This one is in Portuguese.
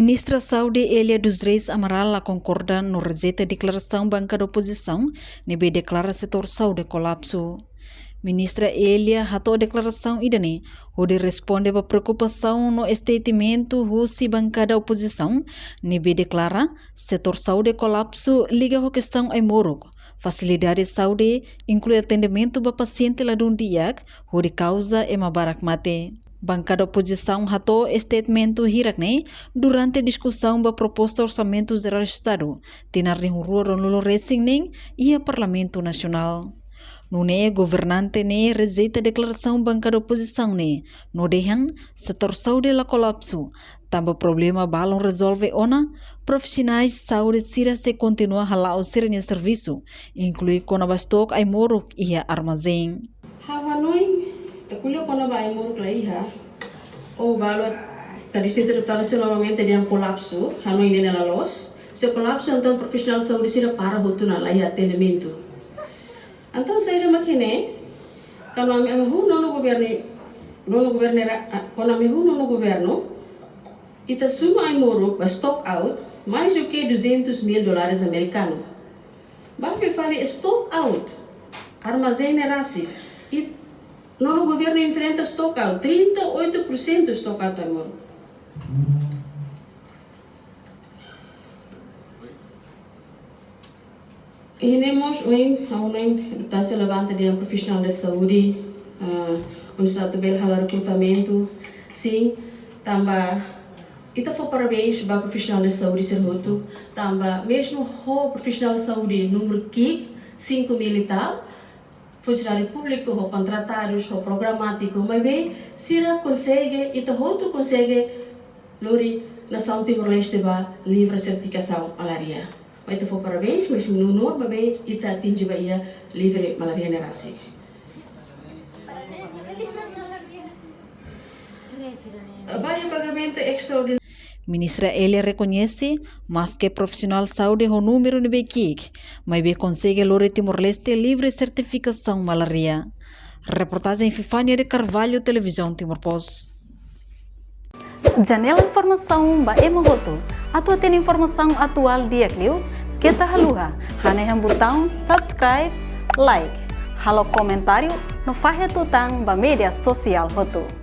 Ministra Saudi Elia dos Reis Amaral concorda no rejeita declaração banca da oposição, nebe declara setor saúde colapso. Ministra Elia hatou a declaração idane, onde responde a preocupação no estatimento russo bancada oposição, nebe declara setor saúde colapso liga a questão ai morok. Facilidade de saúde inclui atendimento para paciente lá de dia, onde causa é barak mate. Bancada oposição hatou statemento hirakne durante a discussão da proposta orçamento geral do Estado, tinar rua Ronlulo Racing e a Parlamento Nacional. No governante rejeita a declaração bancada oposição no dehan setor saúde la colapso, também problema balão resolve profissionais de saúde sira se continua halau sirnya serviço, inclui konabastok ai moruk e armazém. Kuliah kona ba imur klaiha o balot ka distrito deputado normalmente dia colapso hanoi nena lalos se colapso então profissional saúde sira para botuna lai atendimento então sai da makine kalau ami hu no governera quando ami hu no governo ita suma imuru ba stock out mais do que $200 mil americanos ba pe fale stock out armazém rasi no governo enfrenta stock out, 38% stock out amor. Iremos hoje a uma deputação levanta de profissional de saúde, onde está também o recrutamento, sim, também ita foi parabéns para profissional de saúde servoto, também mesmo o profissional de saúde número 5 militar funcionário público, ou contratados, ou programático, mas bem, se ela consegue, e todo consegue, lori na São Timor-Leste ba livre certificação malaria. Mas itu foi parabéns, mas no norma bem, ita atinge ba ia livre malaria nerasi. Vai pagamento extraordinário. Ministra Elia reconhece, mas que profissional saúde o número de bequik, mas be consegue lore Timor-Leste livre certificação malaria. Reportagem Fifania de Carvalho, Televisão Timor Post. Janela informação ba emogoto. Atua tem informação atual dia kliu, kita haluha, hanai botão subscribe, like, halo comentário no fahe tutang ba media sosial hotu.